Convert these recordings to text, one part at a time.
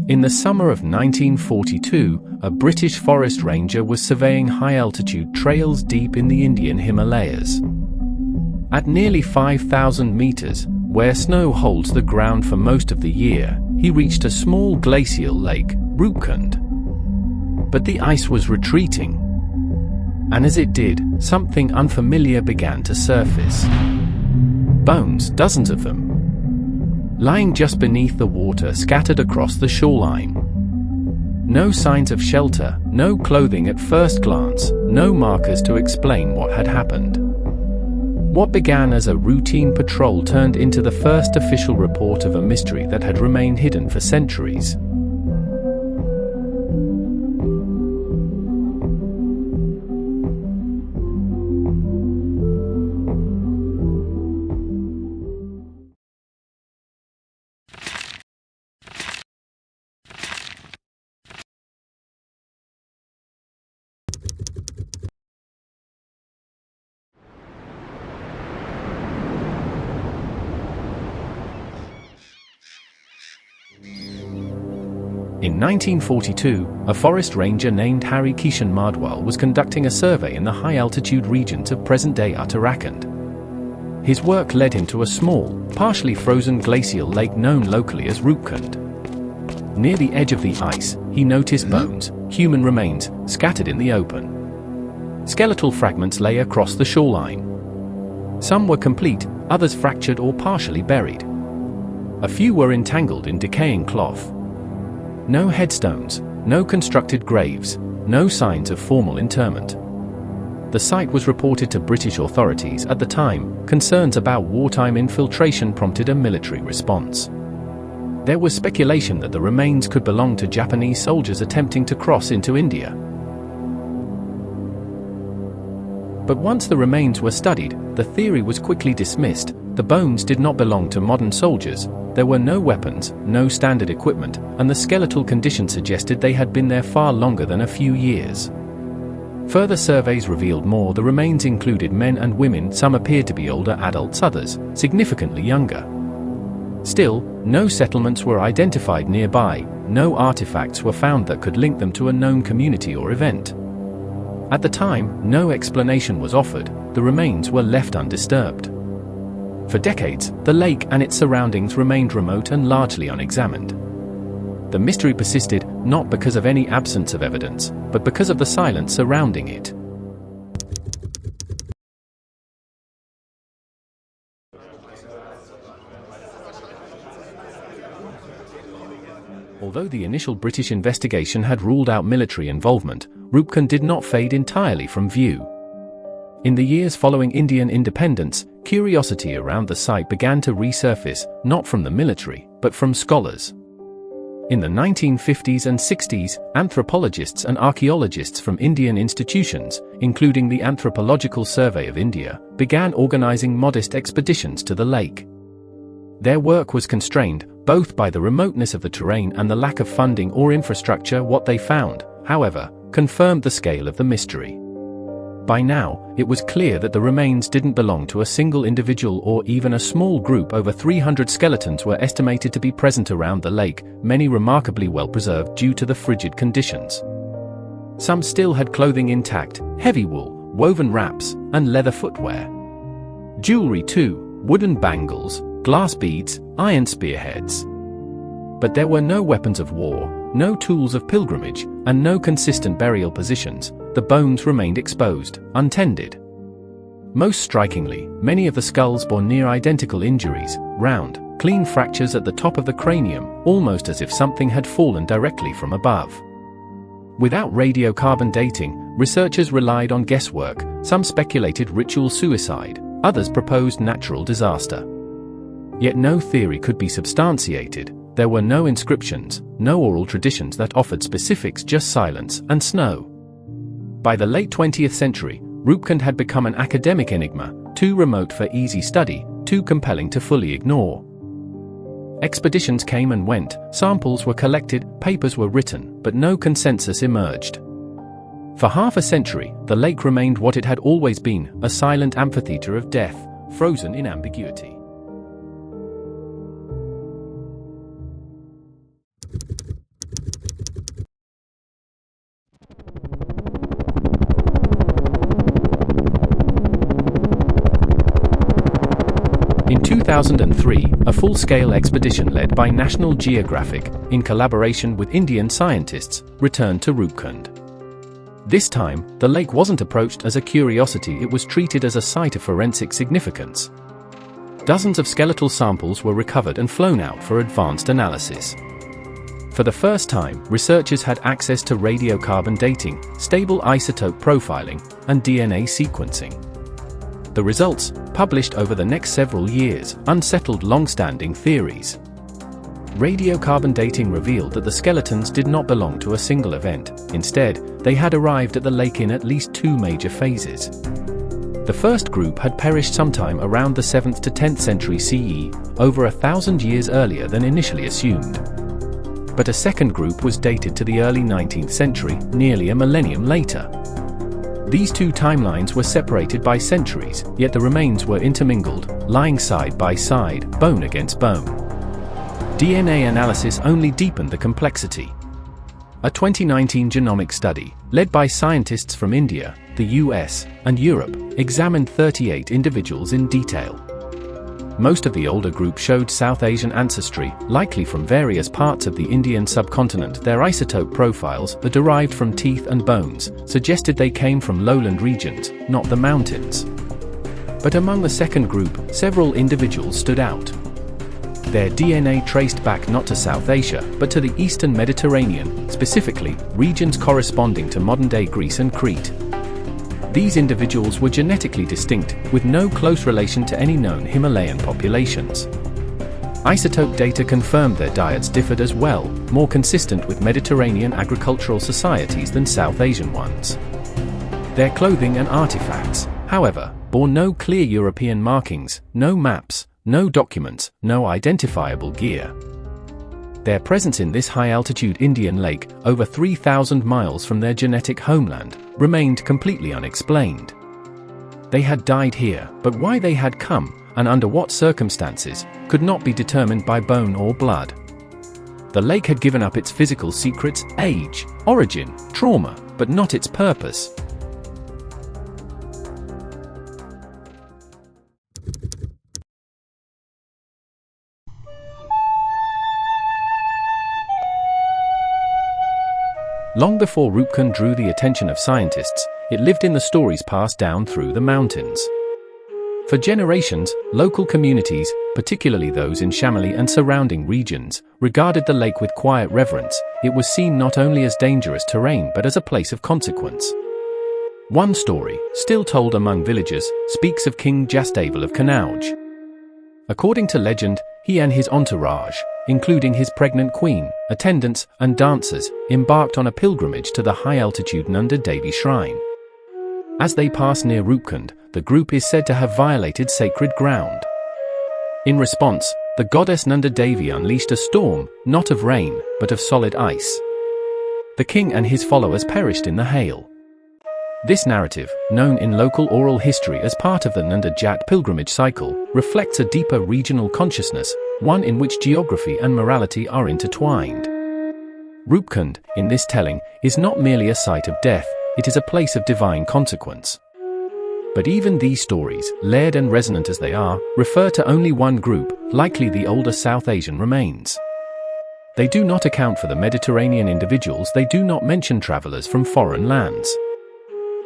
In the summer of 1942, a British forest ranger was surveying high-altitude trails deep in the Indian Himalayas. At nearly 5,000 meters, where snow holds the ground for most of the year, he reached a small glacial lake, Roopkund. But the ice was retreating. And as it did, something unfamiliar began to surface. Bones, dozens of them, lying just beneath the water scattered across the shoreline. No signs of shelter, no clothing at first glance, no markers to explain what had happened. What began as a routine patrol turned into the first official report of a mystery that had remained hidden for centuries. In 1942, a forest ranger named Hari Kishan Madwal was conducting a survey in the high-altitude regions of present-day Uttarakhand. His work led him to a small, partially frozen glacial lake known locally as Roopkund. Near the edge of the ice, he noticed bones, human remains, scattered in the open. Skeletal fragments lay across the shoreline. Some were complete, others fractured or partially buried. A few were entangled in decaying cloth. No headstones, no constructed graves, no signs of formal interment. The site was reported to British authorities at the time. Concerns about wartime infiltration prompted a military response. There was speculation that the remains could belong to Japanese soldiers attempting to cross into India. But once the remains were studied, the theory was quickly dismissed. The bones did not belong to modern soldiers. There were no weapons, no standard equipment, and the skeletal condition suggested they had been there far longer than a few years. Further surveys revealed more. The remains included men and women. Some appeared to be older adults, others significantly younger. Still, no settlements were identified nearby. No artifacts were found that could link them to a known community or event. At the time, no explanation was offered. The remains were left undisturbed. For decades, the lake and its surroundings remained remote and largely unexamined. The mystery persisted, not because of any absence of evidence, but because of the silence surrounding it. Although the initial British investigation had ruled out military involvement, Roopkund did not fade entirely from view. In the years following Indian independence, curiosity around the site began to resurface, not from the military, but from scholars. In the 1950s and 60s, anthropologists and archaeologists from Indian institutions, including the Anthropological Survey of India, began organizing modest expeditions to the lake. Their work was constrained, both by the remoteness of the terrain and the lack of funding or infrastructure. What they found, however, confirmed the scale of the mystery. By now, it was clear that the remains didn't belong to a single individual or even a small group. Over 300 skeletons were estimated to be present around the lake, many remarkably well preserved due to the frigid conditions. Some still had clothing intact, heavy wool, woven wraps, and leather footwear. Jewelry too, wooden bangles, glass beads, iron spearheads. But there were no weapons of war, no tools of pilgrimage, and no consistent burial positions. The bones remained exposed, untended. Most strikingly, many of the skulls bore near-identical injuries, round, clean fractures at the top of the cranium, almost as if something had fallen directly from above. Without radiocarbon dating, researchers relied on guesswork. Some speculated ritual suicide, others proposed natural disaster. Yet no theory could be substantiated. There were no inscriptions, no oral traditions that offered specifics, just silence and snow. By the late 20th century, Roopkund had become an academic enigma, too remote for easy study, too compelling to fully ignore. Expeditions came and went, samples were collected, papers were written, but no consensus emerged. For half a century, the lake remained what it had always been, a silent amphitheater of death, frozen in ambiguity. 2003, a full-scale expedition led by National Geographic, in collaboration with Indian scientists, returned to Roopkund. This time, the lake wasn't approached as a curiosity, it was treated as a site of forensic significance. Dozens of skeletal samples were recovered and flown out for advanced analysis. For the first time, researchers had access to radiocarbon dating, stable isotope profiling, and DNA sequencing. The results, published over the next several years, unsettled long-standing theories. Radiocarbon dating revealed that the skeletons did not belong to a single event. Instead, they had arrived at the lake in at least two major phases. The first group had perished sometime around the 7th to 10th century CE, over 1,000 years earlier than initially assumed. But a second group was dated to the early 19th century, nearly a millennium later. These two timelines were separated by centuries, yet the remains were intermingled, lying side by side, bone against bone. DNA analysis only deepened the complexity. A 2019 genomic study, led by scientists from India, the US, and Europe, examined 38 individuals in detail. Most of the older group showed South Asian ancestry, likely from various parts of the Indian subcontinent. Their isotope profiles, derived from teeth and bones, suggested they came from lowland regions, not the mountains. But among the second group, several individuals stood out. Their DNA traced back not to South Asia, but to the Eastern Mediterranean, specifically, regions corresponding to modern-day Greece and Crete. These individuals were genetically distinct, with no close relation to any known Himalayan populations. Isotope data confirmed their diets differed as well, more consistent with Mediterranean agricultural societies than South Asian ones. Their clothing and artifacts, however, bore no clear European markings, no maps, no documents, no identifiable gear. Their presence in this high-altitude Indian lake, over 3,000 miles from their genetic homeland, remained completely unexplained. They had died here, but why they had come, and under what circumstances, could not be determined by bone or blood. The lake had given up its physical secrets, age, origin, trauma, but not its purpose. Long before Roopkund drew the attention of scientists, it lived in the stories passed down through the mountains. For generations, local communities, particularly those in Shamali and surrounding regions, regarded the lake with quiet reverence. It was seen not only as dangerous terrain but as a place of consequence. One story, still told among villagers, speaks of King Jasdaval of Kanauj. According to legend, he and his entourage, including his pregnant queen, attendants, and dancers, embarked on a pilgrimage to the high-altitude Nanda Devi shrine. As they passed near Roopkund, the group is said to have violated sacred ground. In response, the goddess Nanda Devi unleashed a storm, not of rain, but of solid ice. The king and his followers perished in the hail. This narrative, known in local oral history as part of the Nanda Jat pilgrimage cycle, reflects a deeper regional consciousness, one in which geography and morality are intertwined. Roopkund, in this telling, is not merely a site of death, it is a place of divine consequence. But even these stories, layered and resonant as they are, refer to only one group, likely the older South Asian remains. They do not account for the Mediterranean individuals, they do not mention travelers from foreign lands.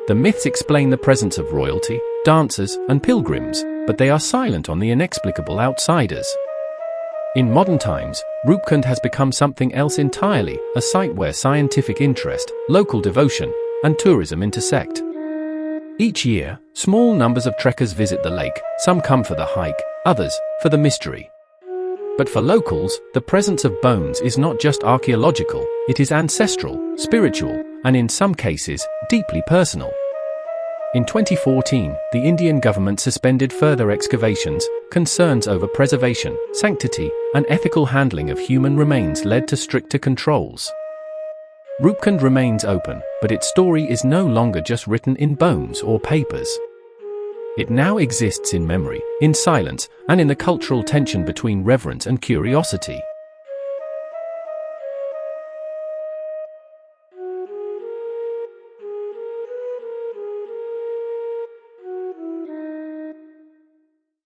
The myths explain the presence of royalty, dancers, and pilgrims, but they are silent on the inexplicable outsiders. In modern times, Roopkund has become something else entirely, a site where scientific interest, local devotion, and tourism intersect. Each year, small numbers of trekkers visit the lake, some come for the hike, others, for the mystery. But for locals, the presence of bones is not just archaeological, it is ancestral, spiritual, and in some cases, deeply personal. In 2014, the Indian government suspended further excavations. Concerns over preservation, sanctity, and ethical handling of human remains led to stricter controls. Roopkund remains open, but its story is no longer just written in bones or papers. It now exists in memory, in silence, and in the cultural tension between reverence and curiosity.